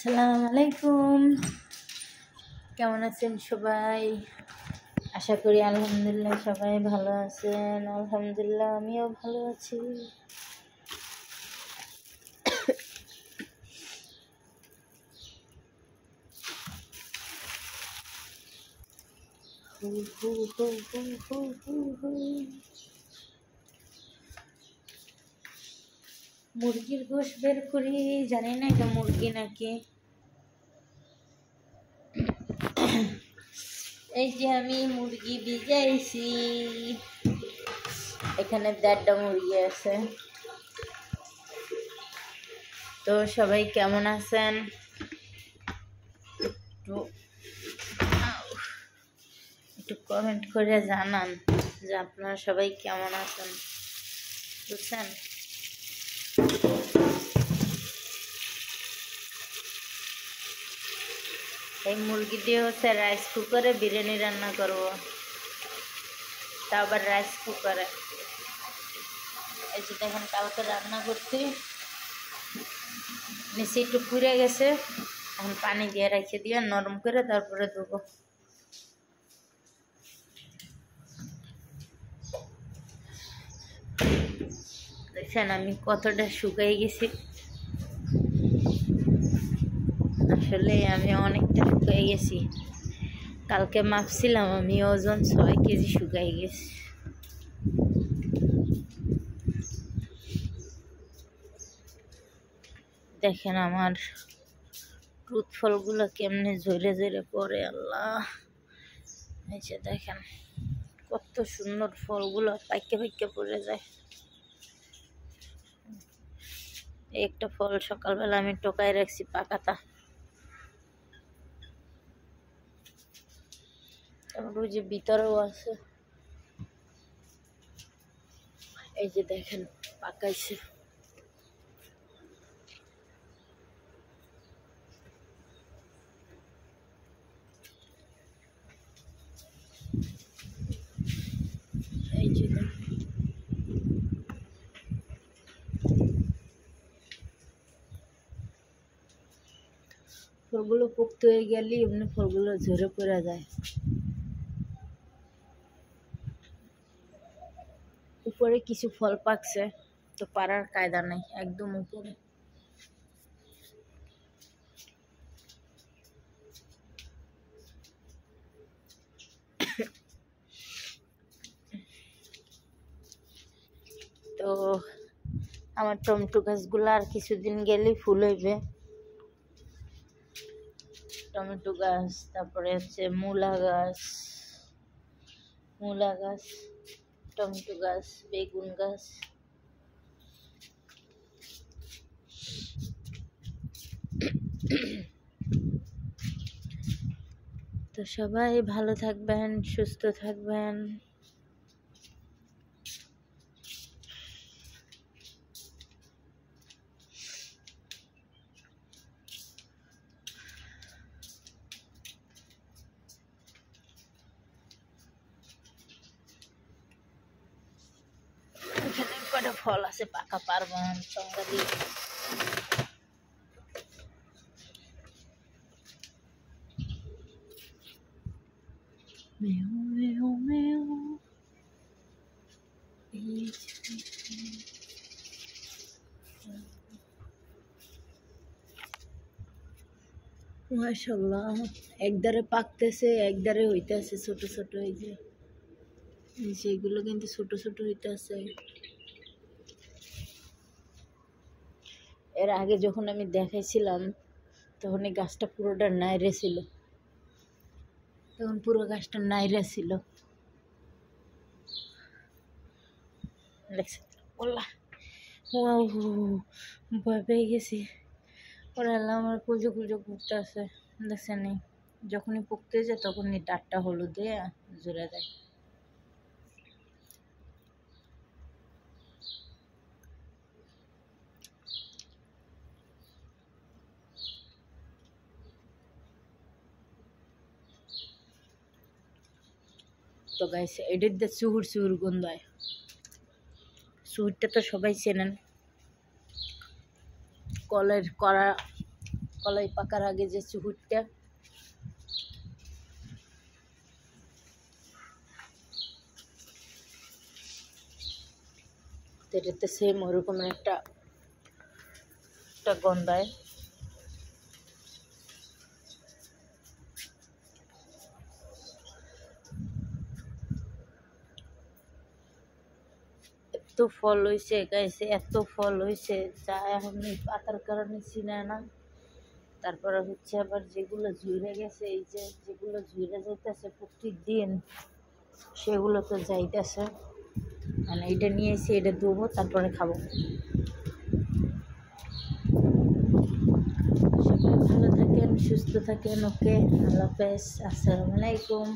আসসালামু আলাইকুম, কেমন আছেন সবাই? আশা করি আলহামদুলিল্লাহ সবাই ভালো আছেন। আলহামদুলিল্লাহ আমিও ভালো আছি। মুরগির গোশ বের করি, জানি না এটা মুরগি নাকি। এই যে আমি মুরগি ভিজাইছি, এখানে 1.5টা মুরগি আছে। তো সবাই কেমন আছেন একটু কমেন্ট করে জানান যে আপনারা সবাই কেমন আছেন, বুঝছেন? এই মুরগি দিয়ে হচ্ছে রাইস কুকারে বিরিয়ানি রান্না করবো, তা আবার রাইস কুকারে। এই যে দেখেন কালকে রান্না করছি, নিচে একটু পুড়ে গেছে, এখন পানি দিয়ে রেখে দিয়ে নরম করে তারপরে দেবো। দেখছেন আমি কতটা শুকাই গেছি, আসলে আমি অনেকটা শুকাই গেছি। কালকে মাপছিলাম, আমি ওজন 6 কেজি শুকাই গেছি। দেখেন আমার টুথ ফলগুলো কেমনে ঝরে ঝরে পড়ে, আল্লাহ। এই যে দেখেন কত সুন্দর ফলগুলো পাইকে পাইকে পড়ে যায়। একটা ফল সকালবেলা আমি টোকায় রাখছি পাকাতা, ওই যে ভিতরেও আছে। এই যে দেখেন পাকাইছে। এই যে ফলগুলো পোক্ত হয়ে গেলে এমনি ফলগুলো ঝরে পড়ে যায়। উপরে কিছু ফল পাকছে, তো পারার কায়দা নেই, একদম উপরে। তো আমার টমেটো গাছগুলো আর কিছুদিন গেলেই ফুল হইবে। টমেটো গাছ, তারপরে হচ্ছে মূলা গাছ, টমেটো গাছ, বেগুন গাছ। তো সবাই ভালো থাকবেন, সুস্থ থাকবেন। এখানে কটা ফল আছে পাকা, পারবো না সঙ্গে দিয়ে। মেও মেও মেও, মাশাআল্লাহ, একদারে পাকতেছে, একদারে হইতেছে ছোট ছোট। এই যে সেগুলো কিন্তু ছোট ছোট হইতেছে। এর আগে যখন আমি দেখাইছিলাম তখন এই গাছটা পুরোটা নাইরে ছিল, তখন পুরো গাছটা নাইরে ছিল। দেখছেন ওলা, ভয় পেয়ে গেছি। ওরা আমার কুজো কুজো ঘুরতে আছে, দেখছেন যখনই পুকতে যায় তখনই ডাটটা হলুদ দিয়ে জুড়ে দেয়। তো গাইছে এটির দিয়ে চুহুর চুহুর গন্ধ হয়। চুহুরটা তো সবাই চেনেন, কলের কড়া কলাই পাকার আগে যে চুহুরটা, এটাতে সেম ওরকমের একটা গন্ধায়। এত ফল হয়েছে গাইছে, এত ফল হয়েছে যা এখন এই পাতার কারণে চিনায় না। তারপরে হচ্ছে আবার যেগুলো ঝুড়ে গেছে, এই যে যেগুলো ঝুড়ে যাইতেছে প্রত্যেক দিন, সেগুলো তো যাইতেছে। মানে এটা নিয়ে এসে এটা ধুবো, তারপরে খাবো। সবাই ভালো থাকেন, সুস্থ থাকেন। ওকে, আল্লাহ হাফেজ, আসসালামু আলাইকুম।